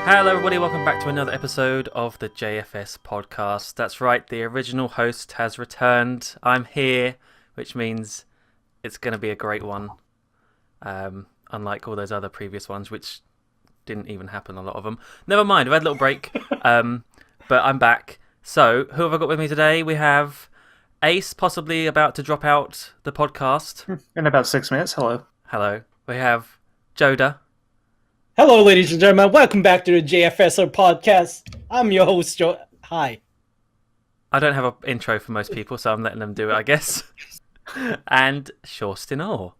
Hello everybody, welcome back to another episode of the JFS podcast. That's right, the original host has returned. I'm here, which means it's going to be a great one. Unlike all those other previous ones, which didn't even happen, a lot of them. Never mind, I've had a little break, but I'm back. So, who have I got with me today? We have Ace, possibly about to drop out the podcast. In about 6 minutes, hello. Hello. We have Jodha. Hello, ladies and gentlemen. Welcome back to the JFS Show podcast. I'm your host, Joe. Hi. I don't have an intro for most people, so I'm letting them do it, I guess. And Shawstin.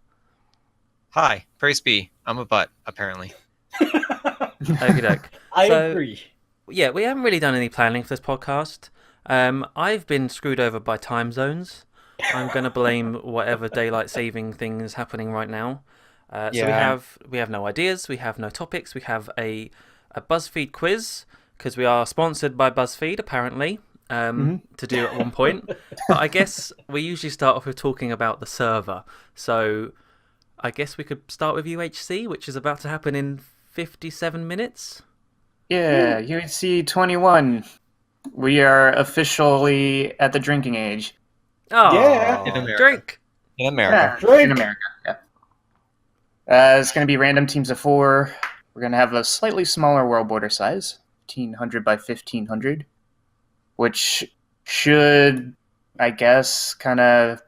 Hi, praise be. I'm a butt, apparently. Okey-doke. I agree. Yeah, we haven't really done any planning for this podcast. I've been screwed over by time zones. I'm going to blame whatever daylight saving thing is happening right now. So we have no ideas, we have no topics, we have a BuzzFeed quiz, because we are sponsored by BuzzFeed, apparently, to do at one point. But I guess we usually start off with talking about the server. So I guess we could start with UHC, which is about to happen in 57 minutes. Yeah, UHC 21. We are officially at the drinking age. Oh, Yeah. In America. drink! In America. Yeah, in America, yeah. It's going to be random teams of 4. We're going to have a slightly smaller world border size, 1,500 by 1,500, which should, I guess, kind of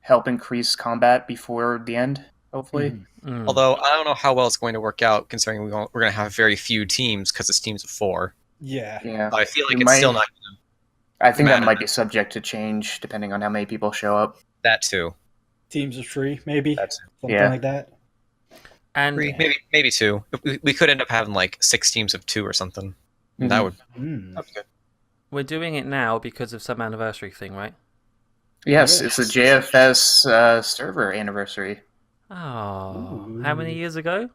help increase combat before the end, hopefully. Although, I don't know how well it's going to work out, considering we're going to have very few teams, because it's teams of 4. Yeah. Yeah. But I feel like We it's might- still not going to... I think that matter. might be subject to change depending on how many people show up. That too. Teams of 3, maybe. That's Something yeah. like that. And 3, maybe 2. We could end up having like 6 teams of 2 or something. Mhm. That would Mm. that'd be good. we're doing it now because of some anniversary thing, right? Yes, Yeah. it's the JFS server anniversary. Oh, how many years ago?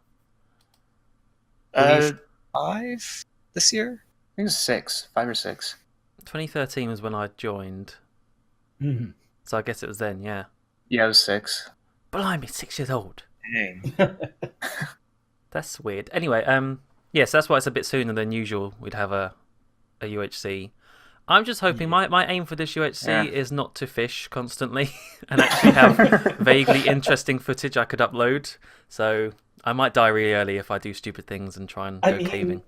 I 5 this year? think it's 6, 5 or 6. 2013 was when I joined. Mhm. So I guess it was then, yeah. Yeah, it was 6. Blimey, 6 years old. Dang. That's weird. Anyway, yes, that's why it's a bit sooner than usual. We'd have a UHC. I'm just hoping my aim for this UHC Yeah. is not to fish constantly and actually have vaguely interesting footage I could upload. So I might die really early if I do stupid things and try and I go mean, caving.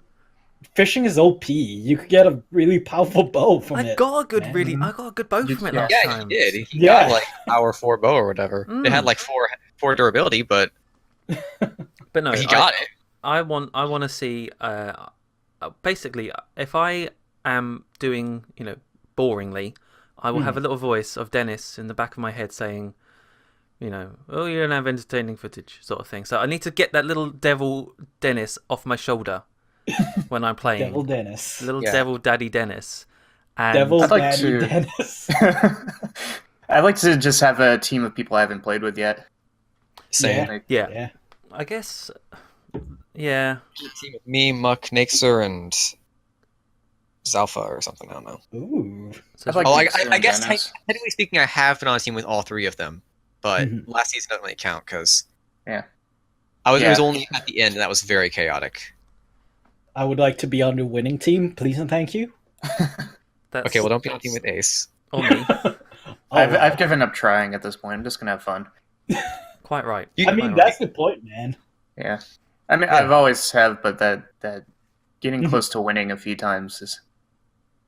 Fishing is OP. You could get a really powerful bow from I it. got a good, man. I got a good bow from it Yeah. last Yeah, time. he did. He Yeah. got like power 4 bow or whatever. It had like 4 durability, but But no, he got it. I want to see. Basically, if I am doing, boringly, I will have a little voice of Dennis in the back of my head saying, oh, you don't have entertaining footage, sort of thing. So I need to get that little devil Dennis off my shoulder when I'm playing. Devil Dennis. Little Yeah. devil daddy Dennis. And Devil I'd like Daddy to- Dennis. I'd like to just have a team of people I haven't played with yet. Same. Like, yeah, Yeah. I guess. Yeah, Team with me, Muck, Naxer, and Zalpha or something. I don't know. Ooh. so I'd like Oh, Naxer I and guess Dennis. technically speaking, I have been on a team with all 3 of them, but Mhm. last season doesn't really count because Yeah. It was Yeah. only at the end, and that was very chaotic. I would like to be on the winning team, please and thank you. that's Okay, well, don't be on a team with Ace. or me. I've given up trying at this point. I'm just gonna have fun. Quite right. You- I mean, Quite that's the point, man. Yeah. I mean, Yeah. I've always have, but that getting Mhm. close to winning a few times is.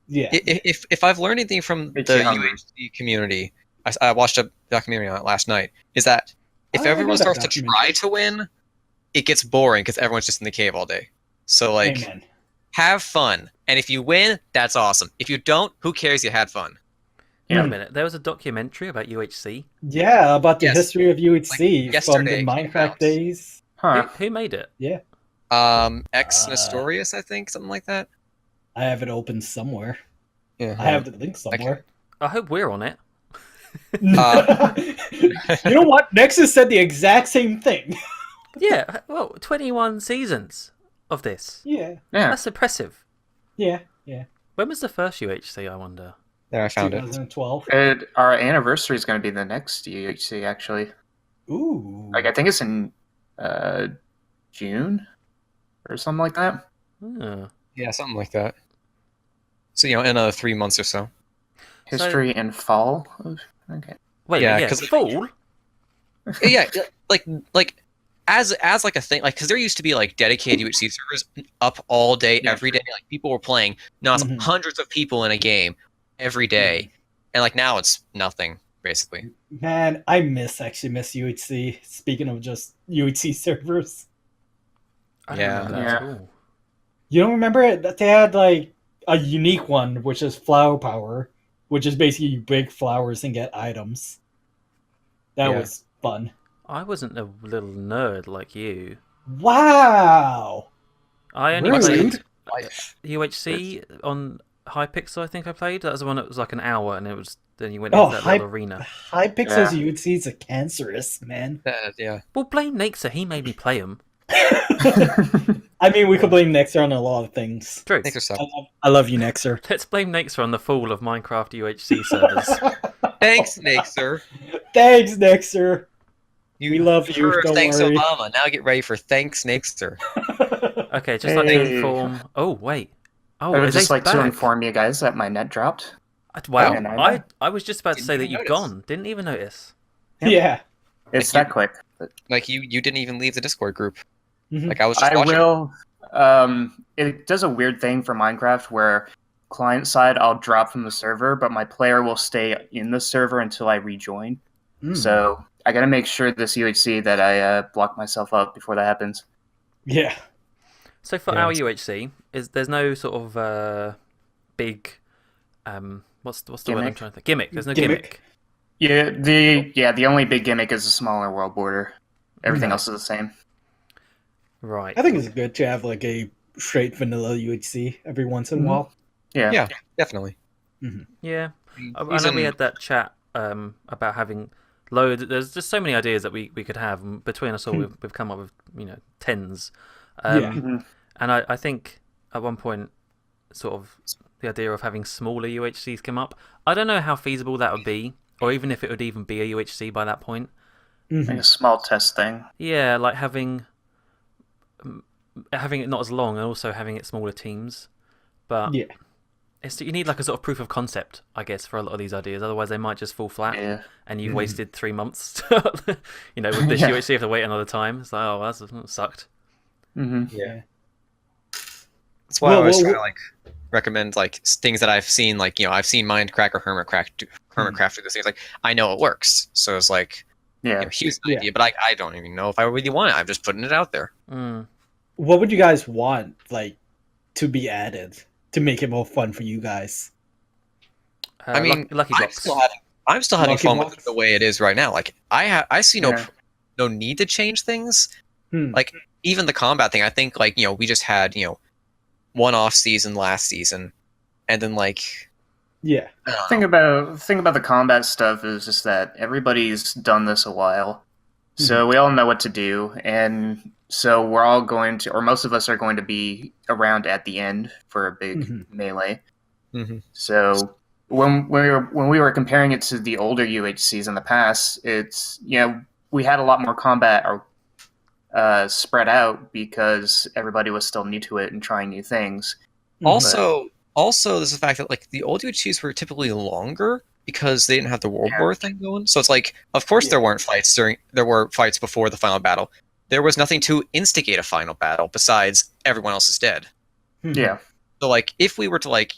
Yeah. If I've learned anything from Makes the you hungry. UHC community, I watched a documentary on it last night, is that if Oh, I everyone know that starts to documentary. try to win, it gets boring because everyone's just in the cave all day. So, like, Amen. have fun. And if you win, that's awesome. If you don't, who cares? You had fun. Wait a Hmm. minute. There was a documentary about UHC. Yeah, about the Yes. history of UHC Like from yesterday the it came Minecraft out. days. Huh. Who made it? Yeah. Ex Nestorius, I think, something like that. I have it open somewhere. Yeah. I have the link somewhere. I hope we're on it. You know what? Nexus said the exact same thing. Yeah, well, 21 seasons of this. Yeah. Yeah. That's impressive. Yeah. When was the first UHC, I wonder? There, I found it. 2012. Our anniversary is going to be the next UHC, actually. Ooh. Like, I think it's in June or something like that. Yeah, something like that. So in another 3 months or so. History and fall. Okay. Wait, Yeah, yeah, 'cause- fall? Yeah, like as like a thing, like because there used to be like dedicated UHC servers up all day, every day. Like people were playing hundreds of people in a game every day, and like now it's nothing basically. Man, I miss UHC. Speaking of just UHC servers, I don't remember that at all. you don't remember it? That they had like a unique one, which is flower power, which is basically you break flowers and get items. That was fun. I wasn't a little nerd like you. Wow. I only Rude. played UHC on Hypixel. I think I played. That was the one that was like an hour, and then you went into that little arena. Hypixel's UHCs are cancerous, man. Yeah. Well, blame Nixer. He made me play him. I mean, we could blame Nexer on a lot of things. True. I love you, Nexer. Let's blame Nixer on the fall of Minecraft UHC servers. Thanks, Nixer. Thanks, Nexer. We love you. Don't thanks, worry. Obama. Now get ready for thanks, Nixer. Okay, just like to inform. Oh wait. Oh, I would just like to back. inform you guys that my net dropped. Wow. And I was just about to say that you'd gone. Didn't even notice. Yeah. It's that quick. Like you didn't even leave the Discord group. Mhm. Like I was just I watching. will. It does a weird thing for Minecraft where client side I'll drop from the server, but my player will stay in the server until I rejoin. So I gotta make sure this UHC that I block myself up before that happens. Yeah. So for our UHC, there's no sort of big what's the word I'm trying to think? Gimmick. There's no gimmick. Yeah, the only big gimmick is a smaller world border. Everything else is the same. Right. I think it's good to have like a straight vanilla UHC every once in a while. Yeah, definitely. Yeah. I know we had that chat about having there's just so many ideas that we could have, and between us all we've come up with tens. And I think at one point sort of the idea of having smaller UHCs come up. I don't know how feasible that would be, or even if it would even be a UHC by that point. Like a small test thing. Yeah, like having it not as long and also having it smaller teams. But you need like a sort of proof of concept, I guess, for a lot of these ideas. Otherwise, they might just fall flat, and you've wasted 3 months. With this UHC, you have to wait another time. It's like, oh, that sucked. Yeah. That's why I always try to like recommend like things that I've seen. Like I've seen Mindcrack or Hermitcraft do this thing. It's like I know it works, so it's like here's the idea, but I don't even know if I really want it. I'm just putting it out there. What would you guys want like to be added to make it more fun for you guys? I mean, Lucky Blocks. I'm still having Lucky fun Blocks? with it the way it is right now. Like I see no need to change things. Like even the combat thing, I think like we just had one off season last season, and then like thing about the combat stuff is just that everybody's done this a while, so we all know what to do, and so we're all going to, or most of us are going to be around at the end for a big melee. So when we were comparing it to the older UHCs in the past, it's we had a lot more combat spread out because everybody was still new to it and trying new things. Also, there's the fact that like the old UHCs were typically longer because they didn't have the World War thing going. So it's like, of course, there were fights before the final battle. There was nothing to instigate a final battle besides everyone else is dead. Yeah. So like, if we were to like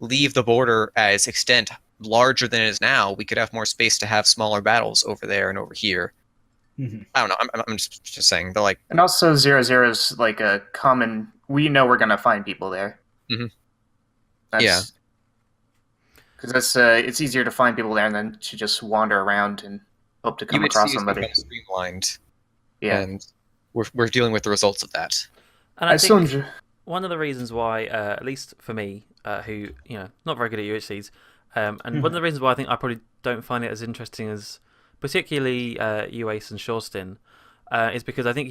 leave the border as extent larger than it is now, we could have more space to have smaller battles over there and over here. I don't know. I'm just saying, but like, and also 0-0 is like a common. We know we're gonna find people there. Because it's easier to find people there than to just wander around and hope to come across somebody. Streamlined, and we're dealing with the results of that. And I think one of the reasons why, at least for me, who not very good at UHCs, and one of the reasons why I think I probably don't find it as interesting as particularly UAce and Shawstin, is because I think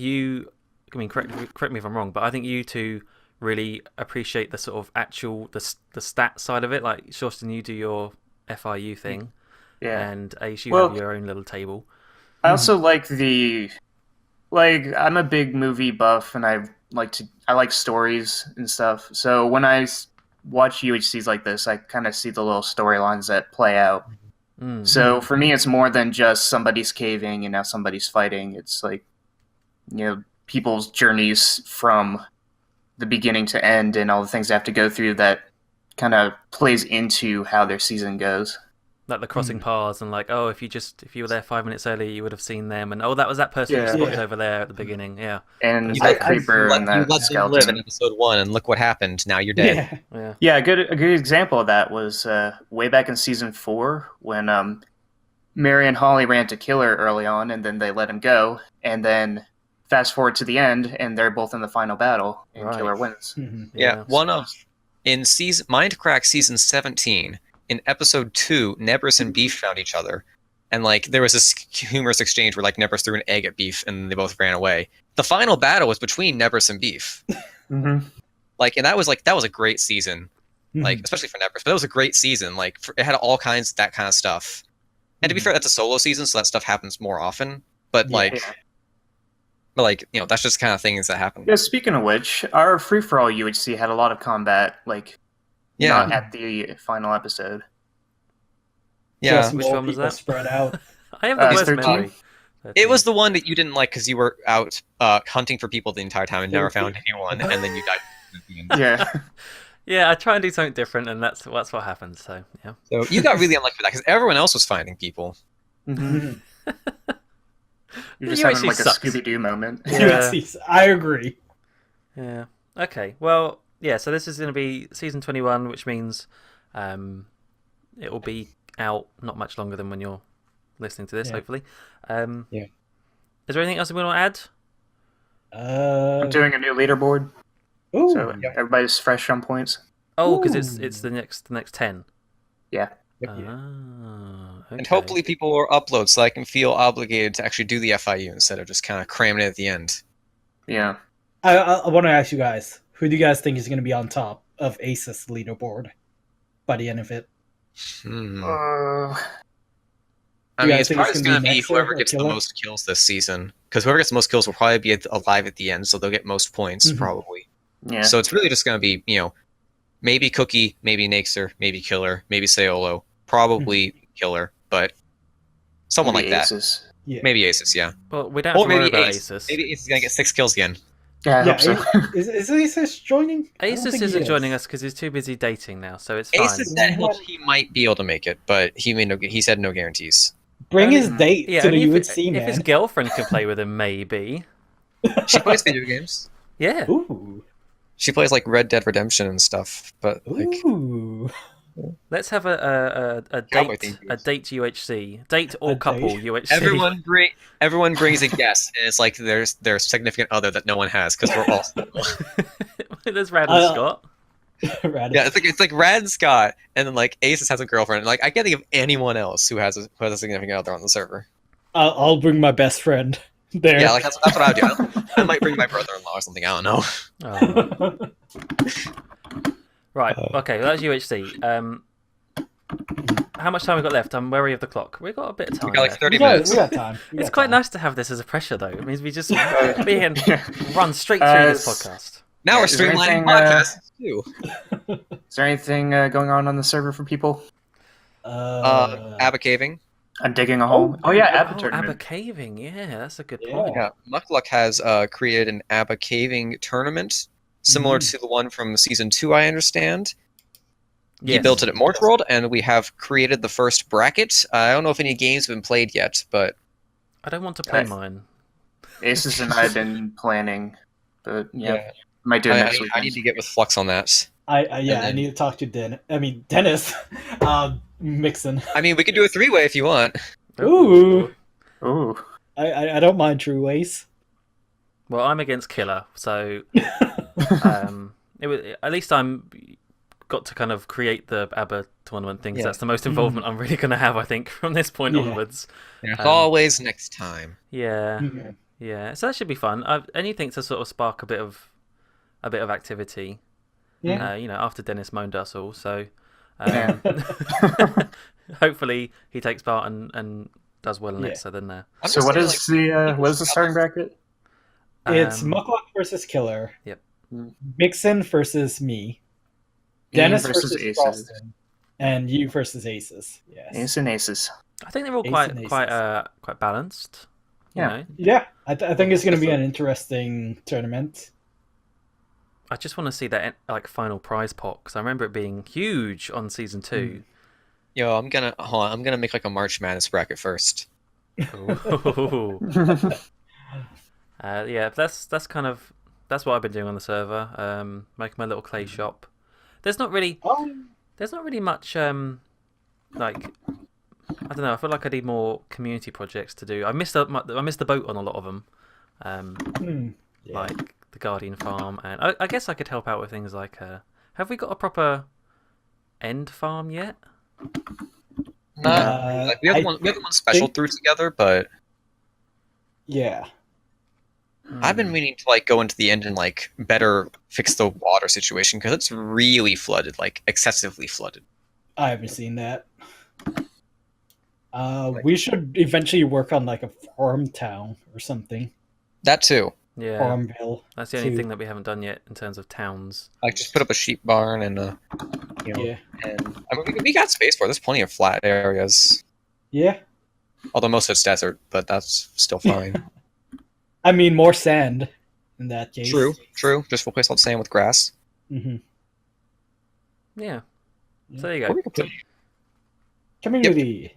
correct me if I'm wrong, but I think you two really appreciate the sort of actual the stat side of it. Like Shawstin, you do your FIU thing, and Ace, you have your own little table. I also like I'm a big movie buff, and I I like stories and stuff. So when I watch UHCs like this, I kind of see the little storylines that play out. So for me, it's more than just somebody's caving and now somebody's fighting. It's like, people's journeys from the beginning to end and all the things they have to go through that kind of plays into how their season goes. Like the crossing paths and like, oh, if you were there 5 minutes earlier, you would have seen them, and that was that person you spotted over there at the beginning. Yeah, and that creeper and that skeleton. You let them live in episode 1, and look what happened. Now you're dead. Yeah. A good example of that was way back in season 4 when Mary and Holly ran to Killer early on, and then they let him go, and then fast forward to the end, and they're both in the final battle, and Killer wins. Yeah, in Mindcrack season 17. In episode 2, Nebris and Beef found each other, and like there was this humorous exchange where like Nebris threw an egg at Beef, and they both ran away. The final battle was between Nebris and Beef. Like, and that was a great season, like especially for Nebris. But it was a great season. Like it had all kinds of that kind of stuff. And to be fair, that's a solo season, so that stuff happens more often. But that's just kind of things that happen. Yeah. Speaking of which, our free for all UHC had a lot of combat, like. Not at the final episode. Yeah, which one was that? Spread out. I have the worst memory. It was the one that you didn't like because you were out hunting for people the entire time and never found anyone, and then you died at the end. Yeah. Yeah, I try and do something different, and that's what happens. So yeah. So you got really unlucky with that because everyone else was finding people. You're just having like a Scooby-Doo moment. Yeah. I agree. Yeah. Okay. Well. Yeah, so this is going to be season 21, which means it will be out not much longer than when you're listening to this, hopefully. Is there anything else we want to add? I'm doing a new leaderboard, so everybody's fresh on points. Oh, because it's the next 10. Yeah. Okay. And hopefully people will upload so I can feel obligated to actually do the FIU instead of just kind of cramming it at the end. Yeah. I want to ask you guys. Who do you guys think is going to be on top of Ace's leaderboard by the end of it? I mean, it's probably going to be whoever gets the most kills this season. Because whoever gets the most kills will probably be alive at the end, so they'll get most points, probably. Yeah. So it's really just going to be, maybe Cookie, maybe Naxer, maybe Killer, maybe Sayolo, probably Killer, but someone maybe like Aces. That. Yeah. Maybe Aces, yeah. Well, we don't have to worry about Aces. Maybe Aces is going to get 6 kills again. Yeah, I hope so. Is Aces joining? Aces isn't joining us because he's too busy dating now, so it's fine. Aces said he might be able to make it, but he said no guarantees. Bring his date to the UHC, man. If his girlfriend could play with him, maybe. She plays video games. Yeah. Ooh. She plays like Red Dead Redemption and stuff, but like. Ooh. Let's have a date UHC, date or couple UHC. Everyone brings a guest, and it's like their significant other that no one has because we're all single. There's Rad and Scott. It's like Rad and Scott, and then like Aces has a girlfriend. Like I can't think of anyone else who has a significant other on the server. I'll bring my best friend there. Yeah, like that's what I would do. I might bring my brother-in-law or something. I don't know. Oh. Right, okay, well, that's UHC. How much time we got left? I'm wary of the clock. We've got a bit of time. We got like 30 minutes. We got time. It's quite nice to have this as a pressure, though. It means we just can run straight through this podcast. Now we're streamlining podcasts, too. Is there anything going on the server for people? Abba caving. I'm digging a hole. Oh yeah, Abba tournament. Abba caving, yeah, that's a good point. Yeah, Muck has created an Abba caving tournament. Similar to the one from season 2, I understand. Yes. He built it at Morch World, and we have created the first bracket. I don't know if any games have been played yet, but... I don't want to play mine. Aces and I have been planning, but might do it next week. I need to get with Flux on that. I need to talk to Dennis. Mixon. I mean, we can do a 3-way if you want. Ooh. I don't mind true ways. Well, I'm against Killer, so... at least I'm got to kind of create the ABBA tournament thing. That's the most involvement I'm really going to have, I think, from this point onwards. There's always next time. Yeah. So that should be fun. Anything to sort of spark a bit of activity. Yeah. After Dennis moaned us all, so hopefully he takes part and does well in it. So then. So what is the starting bracket? It's Mucklock versus Killer. Yep. Mixon versus me. Dennis versus Shawstin. And you versus Aces. Yes. Ace and Aces. I think they're all quite balanced. You know? Yeah. I think it's going to be an interesting tournament. I just want to see that like final prize pot because I remember it being huge on season 2. Yo, I'm gonna make like a March Madness bracket first. Yeah, that's what I've been doing on the server. Making my little clay shop. There's not really much like I don't know. I feel like I need more community projects to do. I missed the boat on a lot of them. Like the Guardian Farm, and I guess I could help out with things like have we got a proper end farm yet? No, like we have one special through together, but yeah. I've been meaning to like go into the end and like better fix the water situation because it's really flooded, like excessively flooded. I haven't seen that. We should eventually work on like a farm town or something. That too. Yeah. Farmville. That's the only thing that we haven't done yet in terms of towns. Like just put up a sheep barn and yeah. And I mean we got space for it. There's plenty of flat areas. Yeah. Although most of it's desert, but that's still fine. I mean, more sand in that case. True. Just replace all the sand with grass. Mm-hmm. Yeah. So there you go. Community.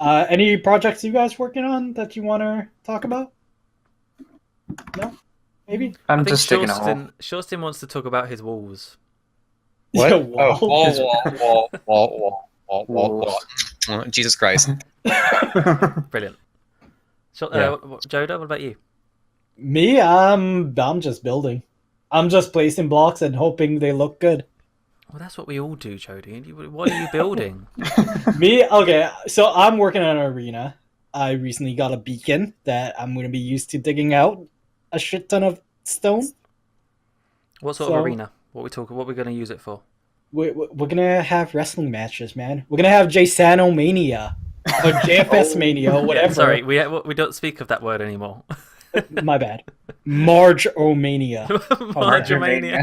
Yep. Any projects you guys working on that you want to talk about? No? Maybe? I'm just digging a hole. Shawstin wants to talk about his walls. What? Wall. Jesus Christ. Brilliant. Jodha, what about you? Me? I'm just building. I'm just placing blocks and hoping they look good. Well, that's what we all do, Jody. What are you building? Me? Okay, so I'm working on an arena. I recently got a beacon that I'm going to be used to digging out a shit ton of stone. What sort of arena? What we're going to use it for? We're going to have wrestling matches, man. We're going to have J-Sano Mania. Or JFS Mania, whatever. Yeah, sorry, we don't speak of that word anymore. My bad. Marge-O-Mania. Marge-O-Mania.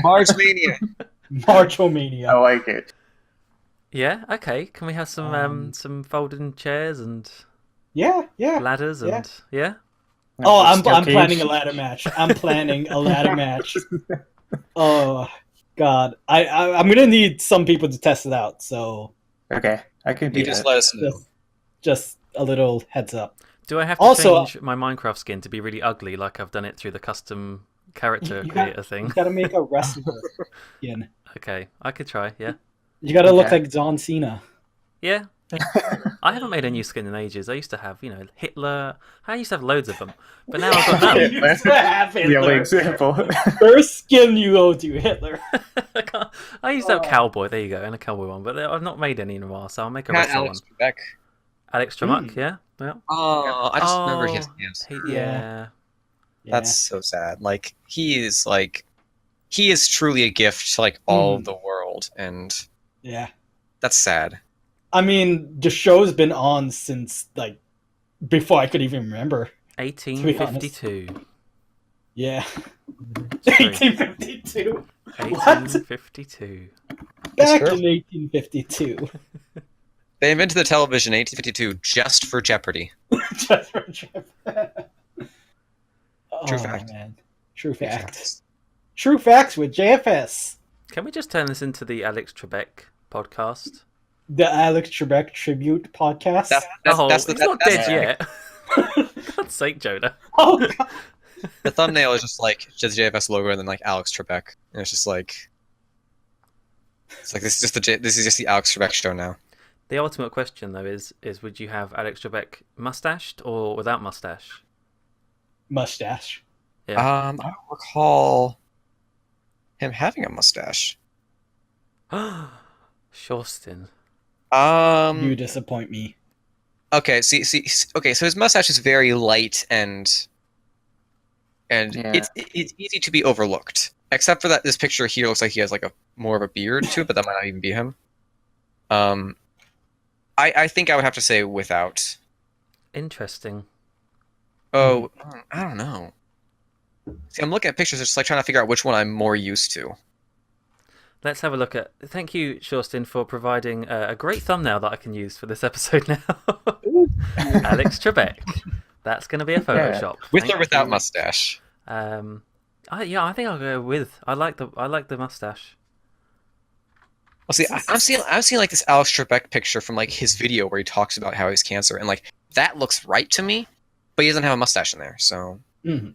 Marge-O-Mania. I like it. Yeah, okay. Can we have some folding chairs and ladders and yeah? Oh, I'm planning a ladder match. Oh God, I'm gonna need some people to test it out. So okay, I can do that. Just let us know. Just a little heads up. Do I have to change my Minecraft skin to be really ugly, like I've done it through the custom character creator thing? You gotta make a wrestler skin. Okay, I could try. Yeah. You gotta look like John Cena. Yeah. I haven't made a new skin in ages. I used to have, Hitler. I used to have loads of them, but now I've got none. You used to have Hitler. The only example. First skin you go to Hitler. I used to have Cowboy. There you go, and a Cowboy one, but I've not made any in a while, so I'll make a wrestler one. Alex Trebek, yeah. Oh, I just remember his names. Yeah. That's so sad. Like he is truly a gift to like all of the world, and that's sad. I mean, the show's been on since like before I could even remember. 1852. Yeah. 1852. 1852. Back in 1852. They invented the television in 1852 just for Jeopardy. Just for Jeopardy. True fact. Man. True facts. True facts with JFS. Can we just turn this into the Alex Trebek podcast? The Alex Trebek tribute podcast? That's not dead yet. For God's sake, Jodha. Oh, God. The thumbnail is just like the JFS logo and then like Alex Trebek. And it's just like... It's like this is just the Alex Trebek show now. The ultimate question, though, is would you have Alex Trebek mustached or without mustache? Mustache. Yeah. I don't recall him having a mustache. Shawstin. You disappoint me. Okay, okay, so his mustache is very light and it's easy to be overlooked. Except for that, this picture here looks like he has like more of a beard to it, but that might not even be him. I think I would have to say without. Interesting. Oh, I don't know. See, I'm looking at pictures, just like trying to figure out which one I'm more used to. Let's have a look at. Thank you, Shawstin, for providing a great thumbnail that I can use for this episode now. Alex Trebek. That's going to be a Photoshop. With or without mustache? I think I'll go with. I like the mustache. Well, see, I'm seeing like this Alex Trebek picture from like his video where he talks about how he's cancer, and like that looks right to me, but he doesn't have a mustache in there, so. It's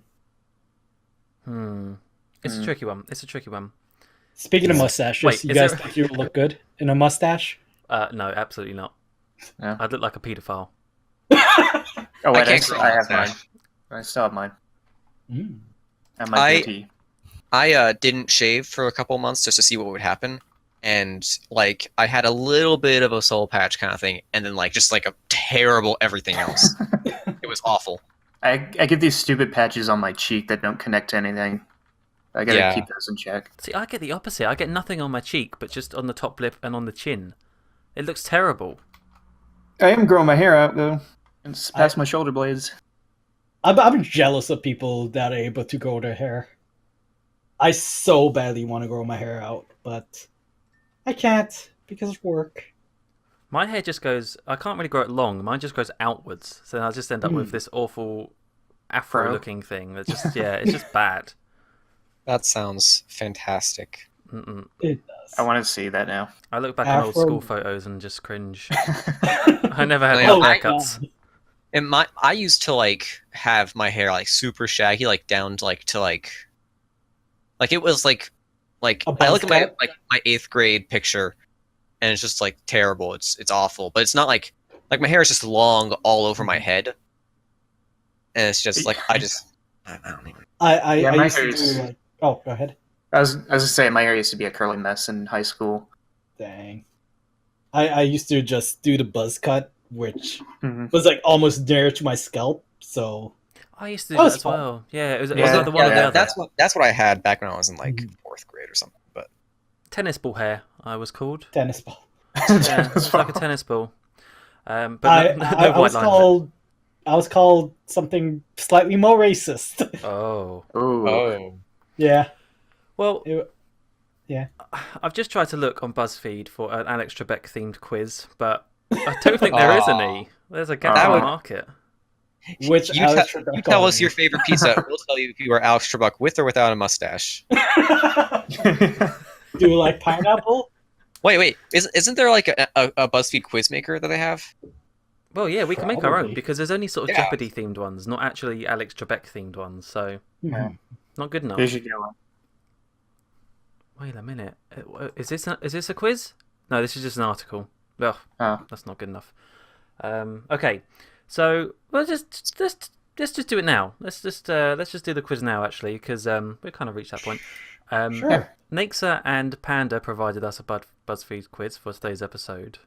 a tricky one. It's a tricky one. Speaking of mustaches, Wait, you guys think you would look good in a mustache? No, absolutely not. No. I'd look like a paedophile. Oh wait, I have mine. I still have mine. Mm. And my goatee. I didn't shave for a couple months just to see what would happen, and like I had a little bit of a soul patch kind of thing, and then like just like a terrible everything else. It was awful. I get these stupid patches on my cheek that don't connect to anything. I gotta keep those in check. See, I get the opposite. I get nothing on my cheek, but just on the top lip and on the chin. It looks terrible. I am growing my hair out though. It's past my shoulder blades. I'm jealous of people that are able to grow their hair. I so badly want to grow my hair out, but I can't because of work. My hair just goes. I can't really grow it long. Mine just goes outwards, so I just end up with this awful afro-looking thing. That just it's just bad. That sounds fantastic. It does. I want to see that now. I look back on old school photos and just cringe. I never had haircuts. And I used to like have my hair like super shaggy, like down to like it was like I look at my 8th grade picture, and it's just like terrible. It's awful, but it's not like my hair is just long all over my head, and it's just like I don't even. I used to do like. Oh, go ahead. I was gonna say my hair used to be a curly mess in high school. Dang. I used to just do the buzz cut, which was like almost near to my scalp. So I used to do that as well. Yeah, it was like the one or the other. That's what I had back when I was in like 4th grade or something. But tennis ball hair, I was called. Tennis ball. Yeah, it's like a tennis ball. But I was called something slightly more racist. Oh. Yeah. Well, I've just tried to look on BuzzFeed for an Alex Trebek themed quiz, but I don't think there is any. There's a gap in the market. Which you tell us your favorite pizza. We'll tell you if you were Alex Trebek with or without a mustache. Do you like pineapple? Wait. Isn't there like a BuzzFeed quiz maker that they have? Well, yeah, we can make our own because there's only sort of Jeopardy themed ones, not actually Alex Trebek themed ones. So not good enough. There should go. Wait a minute. Is this a quiz? No, this is just an article. Ugh, that's not good enough. Okay, so let's just do it now. Let's just do the quiz now, actually, because we've kind of reached that point. Sure. Naxa and Panda provided us a BuzzFeed quiz for today's episode,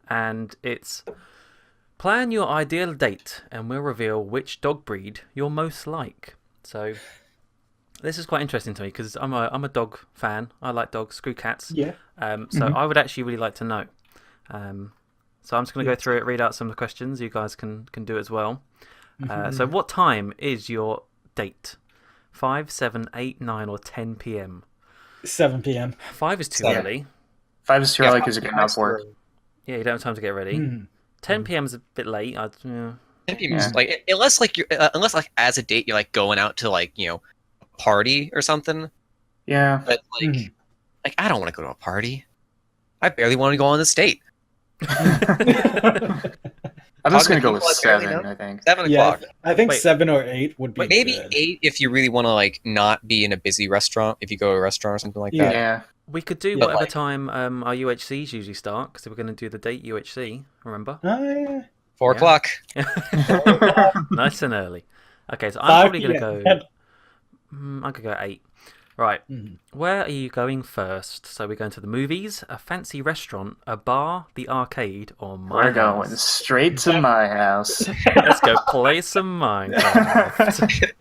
and it's plan your ideal date, and we'll reveal which dog breed you're most like. So this is quite interesting to me because I'm a dog fan. I like dogs. Screw cats. Yeah. So I would actually really like to know. So I'm just going to go through it, read out some of the questions. You guys can do it as well. So what time is your date? 5, 7, 8, 9, or 10 p.m.? 7 p.m. 5 is too early. 5 is too early because you're getting off work. Yeah, you don't have time to get ready. 10 p.m. is a bit late. 10 p.m. is like unless as a date you're like going out to like a party or something. Yeah. But like I don't want to go to a party. I barely want to go on this date. I'm just gonna go with 7. I think 7 o'clock. I think 7 or 8 would be maybe good. 8 if you really want to like not be in a busy restaurant. If you go to a restaurant or something like that. Yeah. We could do whatever time our UHCs usually start because we're going to do the date UHC. Remember? Oh yeah. 4 o'clock. Nice and early. Okay, so I'm probably going to go. I could go 8. Right. Where are you going first? So we're going to the movies, a fancy restaurant, a bar, the arcade, or my We're house? going straight to my house. Let's go play some Minecraft.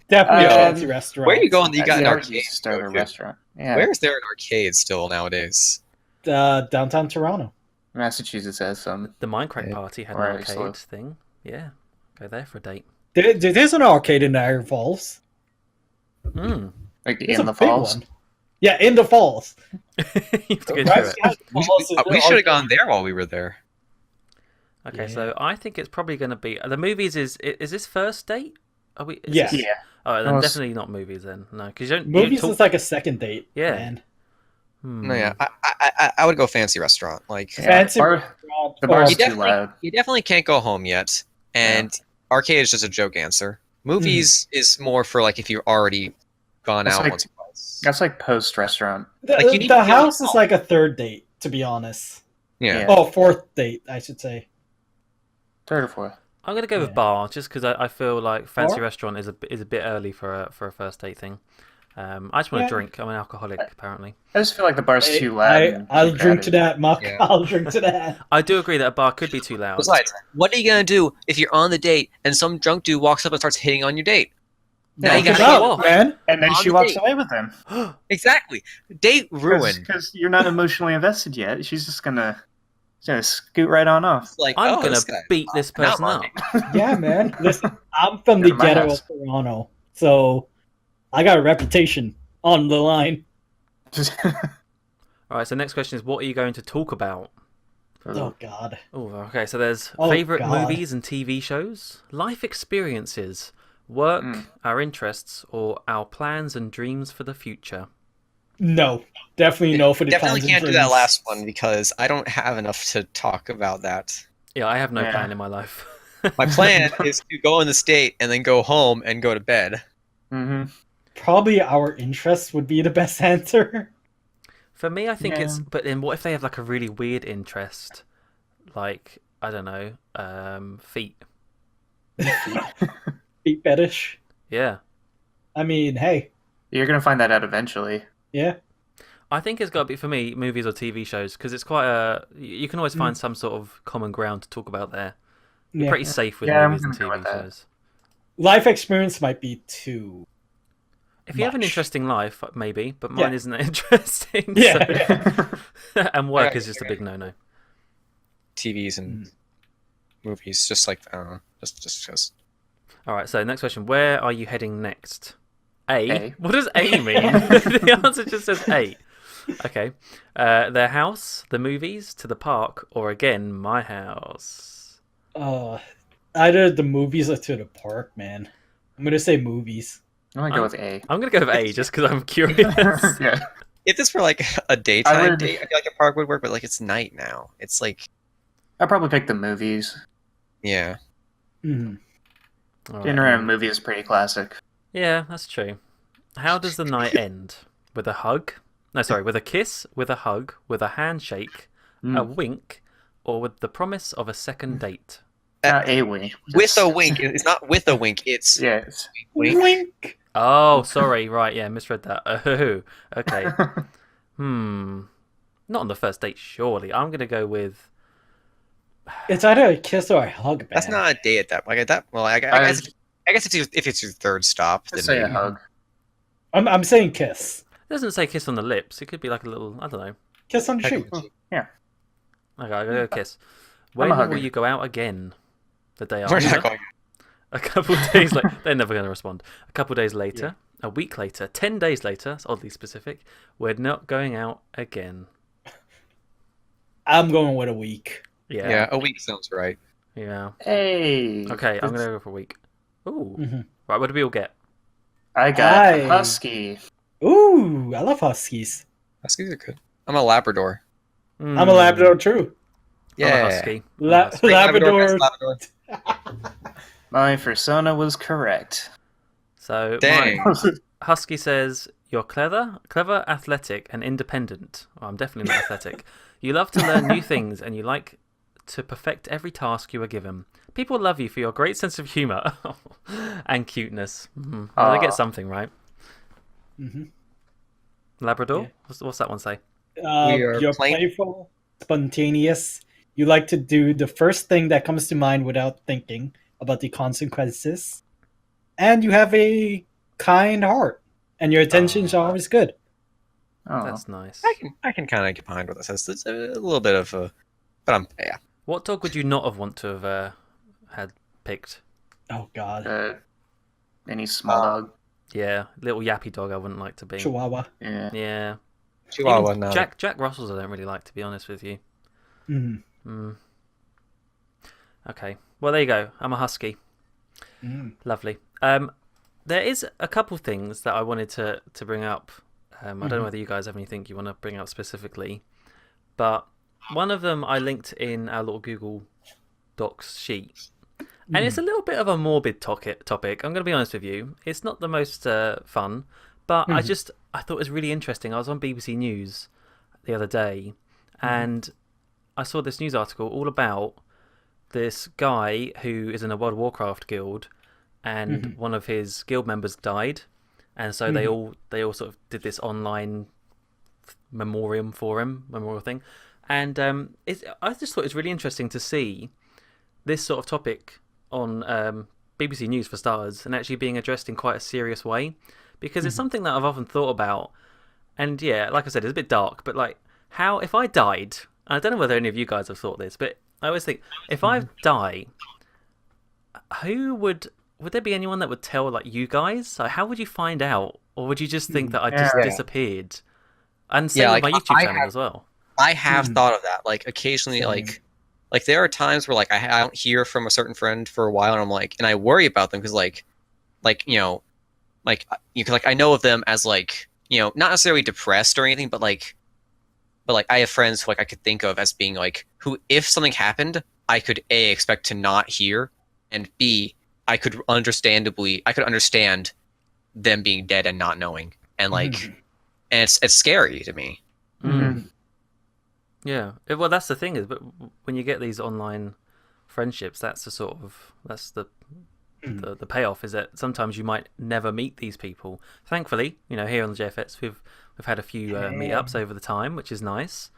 Definitely a fancy restaurant. Where are you going? You got an arcade. Start a restaurant. Yeah. Where is there an arcade still nowadays? Downtown Toronto. Massachusetts has some. The Minecraft party had an arcade thing. Yeah. Go there for a date. There's an arcade in Niagara Falls. Mm. Like It's in a the big falls. one. Yeah, in the falls. You have to go Right. through it. We should have gone there while we were there. Okay, Yeah. so I think it's probably going to be the movies. Is this first date? Are we? Yeah. This... Yeah. Oh, then Well, definitely not movies then. No, because you don't. Movies you is like a second date. Yeah. Man. No, yeah, I would go fancy restaurant. Like Fancy bar- restaurant. the bar's you too definitely loud. you definitely can't go home yet, and arcade is just a joke answer. Movies is more for like if you've already gone That's out like- once or twice. That's like post restaurant. Like, you need The to feel house like- is like a third date, to be honest. Yeah. Oh, fourth date, I should say. Third or fourth. I'm going to go with Yeah. bar just because I feel like fancy Bar? restaurant is a bit early for a first date thing. I just want to Yeah. drink. I'm an alcoholic apparently. I just feel like the bar's too loud. I'll drink to that, Muck. Yeah. I'll drink to that. I do agree that a bar could be too loud. Besides, what are you gonna do if you're on the date and some drunk dude walks up and starts hitting on your date? Now Yeah, you Get gotta out, go off. man. And then On she the walks date. away with him. Exactly. Date ruined. Because you're not emotionally invested yet. She's just gonna scoot right on off. Like, I'm oh, going this to guy. beat this Now person I'm up. on Yeah, man. Listen, I'm from the Go to my ghetto house. of Toronto, so I got a reputation on the line. All right. So next question is, what are you going to talk about? Oh God. Oh, okay. So there's Oh, favorite God. movies and TV shows, life experiences, work, our interests, or our plans and dreams for the future. No, definitely no for the Definitely plans and can't do that dreams. last one because I don't have enough to talk about that. Yeah, I have no Yeah. plan in my life. My plan is to go on the date and then go home and go to bed. Mm-hmm. Probably our interests would be the best answer. For me, I think it's. Yeah. But then, what if they have like a really weird interest, like I don't know, feet? Feet fetish. Yeah, I mean, hey, You're gonna find that out eventually. yeah. I think it's got to be for me movies or TV shows because it's quite a. You can always find some sort of common ground to talk about there. You're Yeah. pretty safe with Yeah, I'm movies and gonna go TV with that. shows. Life experience might be too. If you have an much. interesting life, maybe, but mine Yeah. isn't that interesting. Yeah. so- and work Okay, is just a big no-no. TVs and movies, just like I don't know, just because. All right. So next question: where are you heading next? A. A. What does A mean? The answer just says A. Okay. Their house, the movies, to the park, or again my house. Either the movies or to the park, man. I'm gonna say movies. I'm gonna go with A. I'm gonna go with A just because I'm curious. Yeah. If this were like a daytime would- date, I feel like a park would work, but like it's night now. It's like, I'd probably pick the movies. yeah. Mhm. All Dinner right. and a movie is pretty classic. Yeah, that's true. How does the night end? With a hug? No, sorry, with a kiss, with a hug, with a handshake, a wink, or with the promise of a second date? Not a wink. With a wink. It's not with a wink. It's Yes. wink. Wink. Oh, sorry, right, yeah, misread that. Oh, okay. Not on the first date, surely. I'm gonna go with. It's either a kiss or a hug, man. That's not a date at that. Like at that. Well, I guess if it's your third stop, then Let's say a maybe. hug. I'm saying kiss. It doesn't say kiss on the lips. It could be like a little. I don't know. Kiss on the cheek. Okay, I'll go kiss. I'm a When will hugger. you go out again? The day We're after. not going. A couple of days later, they're never going to respond. A couple of days later, a week later, 10 days later, it's oddly specific, we're not going out again. I'm going with a week. Yeah. Yeah, a week sounds right. Yeah. Hey. Okay, I'm going to go for a week. Ooh. Mhm. Right, what do we all get? I got Aye. husky. Ooh, I love huskies. Huskies are good. I'm a Labrador. I'm a Labrador too. I'm a Yeah. husky. Labrador. Labrador. My persona was correct. So, Dang. Husky says, you're clever, athletic, and independent. Well, I'm definitely not athletic. You love to learn new things, and you like to perfect every task you are given. People love you for your great sense of humour and cuteness. Well, they get something, right? Mhm. Labrador? Yeah. What's that one say? We are You're playful, spontaneous. You like to do the first thing that comes to mind without thinking about the consequences. And you have a kind heart. And your attention's always good. Oh. That's nice. I can kind of get behind what that says. It's a little bit of a, but yeah. What dog would you not have want to have had picked? Oh, God. Any small dog. Yeah, little yappy dog. I wouldn't like to be. Chihuahua. Yeah. Yeah. Chihuahua, Even no. Jack Russells, I don't really like, to be honest with you. Mm. Okay. Well, there you go. I'm a husky. Lovely. There is a couple things that I wanted to bring up. I don't know whether you guys have anything you want to bring up specifically, but one of them I linked in our little Google Docs sheet, and it's a little bit of a morbid topic. I'm going to be honest with you. It's not the most fun, but I thought it was really interesting. I was on BBC News the other day, and I saw this news article all about this guy who is in a World of Warcraft guild, and one of his guild members died, and so they all sort of did this online memorial thing, and I just thought it was really interesting to see this sort of topic on BBC News for starters, and actually being addressed in quite a serious way, because it's something that I've often thought about, and yeah, like I said, it's a bit dark, but like, how if I died, I don't know whether any of you guys have thought this, but I always think, if I die, who would there be anyone that would tell, like, you guys? Like, how would you find out? Or would you just think that I just disappeared? And same with my YouTube channel as well. I have thought of that. Like, occasionally, like there are times where, like, I don't hear from a certain friend for a while, and I'm like, and I worry about them because, like, you know, like, I know of them as, like, you know, not necessarily depressed or anything, but like I have friends who, like, I could think of as being, like, who, if something happened, I could A, expect to not hear, and B, I could understand them being dead and not knowing, and like, and it's scary to me. Yeah, well, that's the thing is, but when you get these online friendships, that's the payoff, is that sometimes you might never meet these people. Thankfully, you know, here on the JFS, we've had a few meetups over the time, which is nice.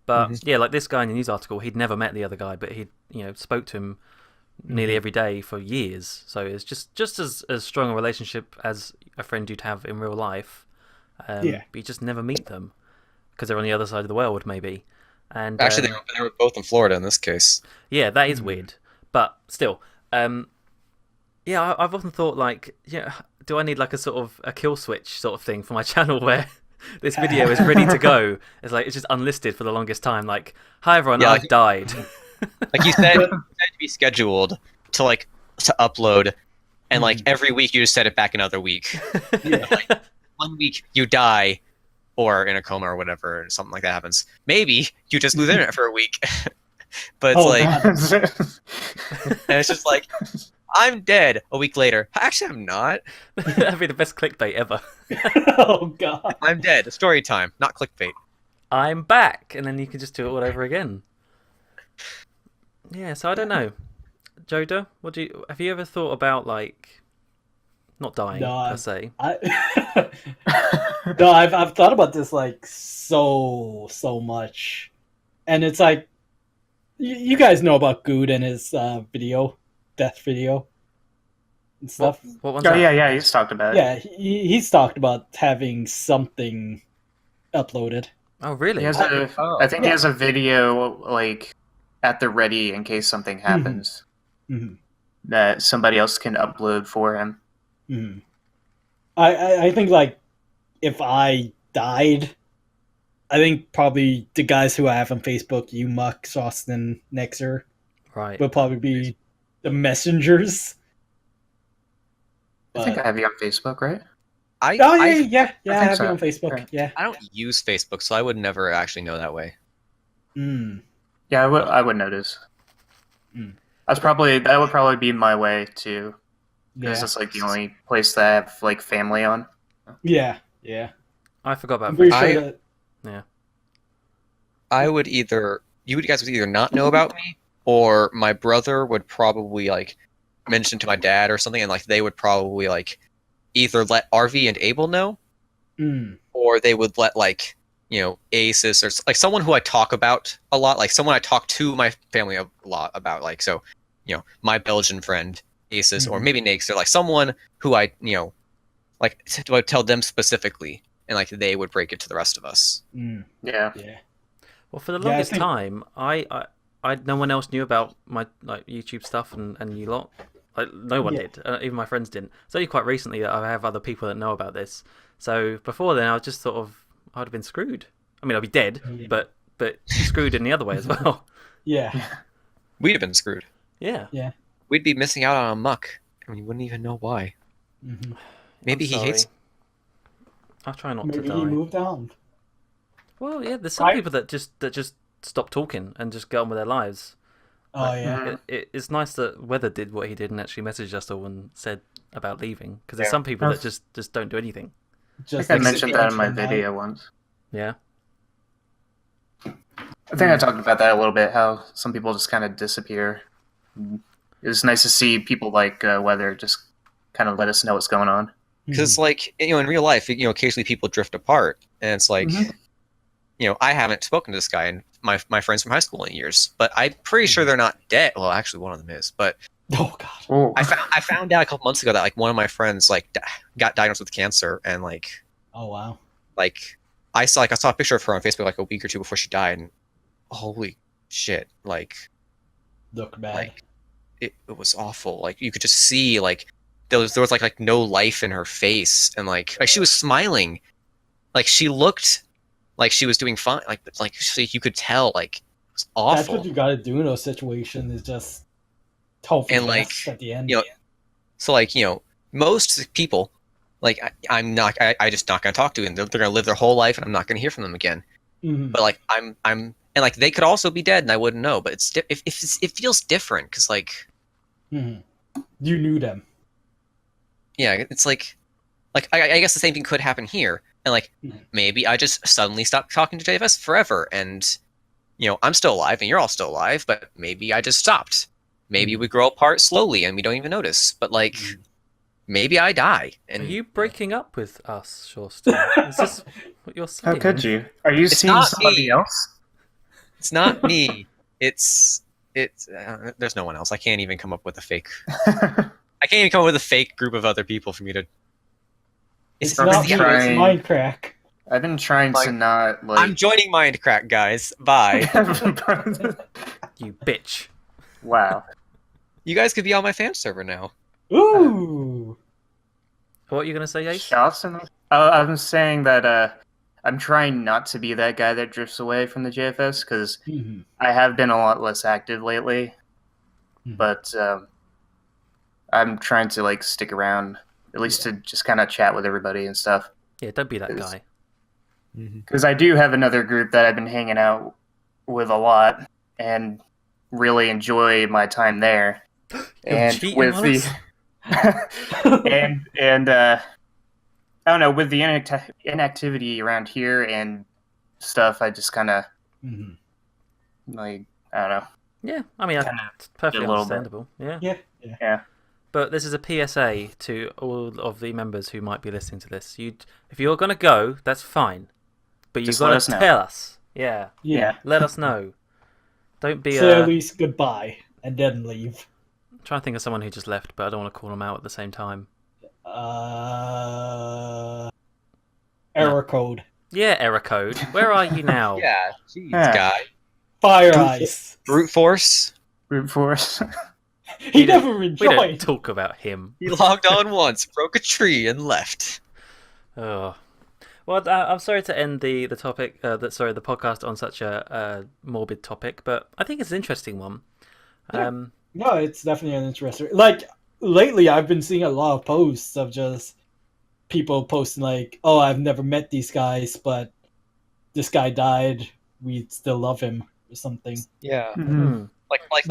But yeah, like this guy in the news article, he'd never met the other guy, but he'd, you know, spoke to him nearly every day for years. So it's just as strong a relationship as a friend you'd have in real life. But you just never meet them because they're on the other side of the world, maybe. And actually, they were both in Florida in this case. Yeah, that is weird, but still, yeah, I've often thought, like, yeah, do I need like a sort of a kill switch sort of thing for my channel where this video is ready to go? It's like, it's just unlisted for the longest time. Like, hi everyone, I've died. Like you said, to be scheduled to upload, and like every week you just set it back another week. Like, 1 week you die, or in a coma or whatever, and something like that happens. Maybe you just lose internet for a week. But it's and it's just like, I'm dead a week later. Actually, I'm not. That'd be the best clickbait ever. Oh god. I'm dead. Story time, not clickbait. I'm back, and then you can just do it all over again. Yeah, so I don't know. Jodha, have you ever thought about, like, not dying per se? No, I've thought about this like so much, and it's like, you guys know about Good and his death video and stuff. What one's that? Yeah, he's talked about it. Yeah, he's talked about having something uploaded. Oh, really? I think he has a video, like, at the ready in case something happens that somebody else can upload for him. I think, like, if I died, I think probably the guys who I have on Facebook, you, Muck, Shawstin, Nexer, right, will probably be the messengers. I think I have you on Facebook, right? I have you on Facebook. Right. Yeah, I don't use Facebook, so I would never actually know that way. Yeah, I would notice. That would probably be my way too, because it's like the only place that I have like family on. Yeah. I forgot about Facebook. You guys would either not know about me, or my brother would probably like mention to my dad or something, and like they would probably like either let RV and Abel know, or they would let, like, you know, Asus, or like someone who I talk about a lot, like someone I talk to my family a lot about, like, so, you know, my Belgian friend Asus, or maybe Nakes, or like someone who I, you know, like, do I tell them specifically, and like they would break it to the rest of us. Yeah. Well, for the longest time, I no one else knew about my, like, YouTube stuff and you lot. Like no one did, even my friends didn't. It's only quite recently that I have other people that know about this. So before then, I was just sort of I'd have been screwed. I mean, I'd be dead, but screwed in the other way as well. Yeah. We'd have been screwed. Yeah. We'd be missing out on a Muck, and we wouldn't even know why. Mm-hmm. Maybe he hates. I'll try not to Maybe die. he moved on. Well, yeah, there's some people that just stop talking and just get on with their lives. Oh yeah. It's nice that Weather did what he did and actually messaged us all and said about leaving, because there's some people that just don't do anything. I think I mentioned that in my video once. Yeah. I think I talked about that a little bit, how some people just kind of disappear. It was nice to see people like Weather just kind of let us know what's going on. Because, like, in real life, occasionally people drift apart, and it's like, I haven't spoken to this guy and my friends from high school in years, but I'm pretty sure they're not dead. Well, actually, one of them is, but oh god, I found out a couple months ago that like one of my friends like got diagnosed with cancer, and like, oh wow, like I saw a picture of her on Facebook like a week or two before she died, and holy shit, like, look bad. Like, it was awful. Like you could just see like there was like no life in her face, and like she was smiling, like she looked like she was doing fine, like you could tell like it was awful. That's what you gotta do in those situations, is just hope for the best at the end. So like most people, like I just not gonna talk to them. They're gonna live their whole life, and I'm not gonna hear from them again. Mm-hmm. But like I'm and like they could also be dead, and I wouldn't know. But it feels different because like you knew them. Yeah, it's like I guess the same thing could happen here, and like maybe I just suddenly stop talking to JFS forever, and I'm still alive and you're all still alive, but maybe I just stopped. Maybe we grow apart slowly and we don't even notice. But like maybe I die. And are you breaking up with us, Shawstin? Is this what you're saying? How could you? Are you seeing somebody else? It's not me. It's there's no one else. I can't even come up with a fake. I can't even come up with a fake group of other people for me to. It's not me. It's Mindcrack. I've been trying to not like. I'm joining Mindcrack, guys. Bye. You bitch. Wow. You guys could be on my fan server now. Ooh. What are you gonna say, Ace? Shawstin? I'm saying that I'm trying not to be that guy that drifts away from the JFS, because I have been a lot less active lately. But I'm trying to like stick around, at least to just kind of chat with everybody and stuff. Yeah, don't be that guy. Because I do have another group that I've been hanging out with a lot and really enjoy my time there. And with the and I don't know, with the inactivity around here and stuff, I just kind of like, I don't know. Yeah, I mean, it's perfectly understandable. Yeah. But this is a PSA to all of the members who might be listening to this. If you're going to go, that's fine. But you've got to tell us. Yeah. Let us know. Don't be say at least goodbye and then leave. I'm trying to think of someone who just left, but I don't want to call them out at the same time. Error code. Yeah, error code. Where are you now? Yeah, jeez, guy. Fire Ice. Brute Force. Brute Force. He never rejoined. We don't talk about him. He logged on once, broke a tree, and left. Oh. Well, I'm sorry to end the topic. The podcast on such a morbid topic, but I think it's an interesting one. No, it's definitely an interesting. Like lately, I've been seeing a lot of posts of just people posting like, "Oh, I've never met these guys, but this guy died. We still love him," or something. Yeah.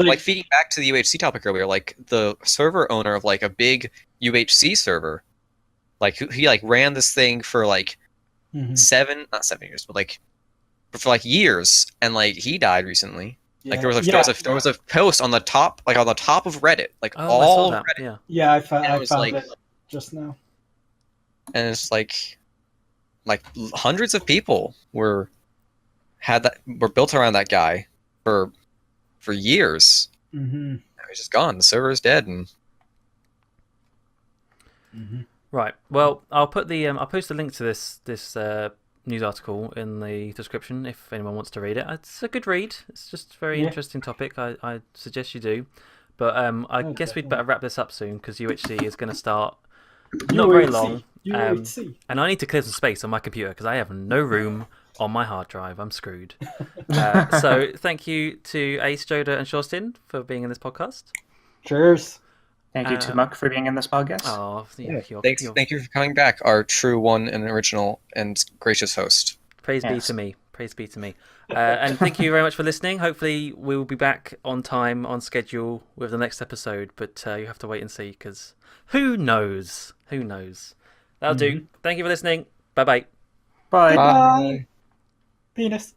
Like feeding back to the UHC topic earlier, like the server owner of like a big UHC server, like he like ran this thing for like not 7 years, but like for like years, and like he died recently. Yeah. Like there was a post on the top of Reddit, like all Reddit. Yeah, I found it just now. And it's like hundreds of people were built around that guy for years. Now he's just gone. The server is dead, and right. Well, I'll put I'll post the link to this news article in the description if anyone wants to read it. It's a good read. It's just a very interesting topic. I suggest you do. But I Oh, guess we'd definitely. better wrap this up soon because UHC is going to start not very long. UHC. And I need to clear some space on my computer because I have no room on my hard drive. I'm screwed. So thank you to Ace, Jodha, and Shawstin for being in this podcast. Cheers. Thank you to Muck for being in this podcast. Oh, Thank you for coming back, our true one and original and gracious host. Praise be to me. Praise be to me. And thank you very much for listening. Hopefully we will be back on time, on schedule with the next episode. But you have to wait and see because who knows? Who knows? That'll do. Thank you for listening. Bye-bye. Bye. Bye. Penis.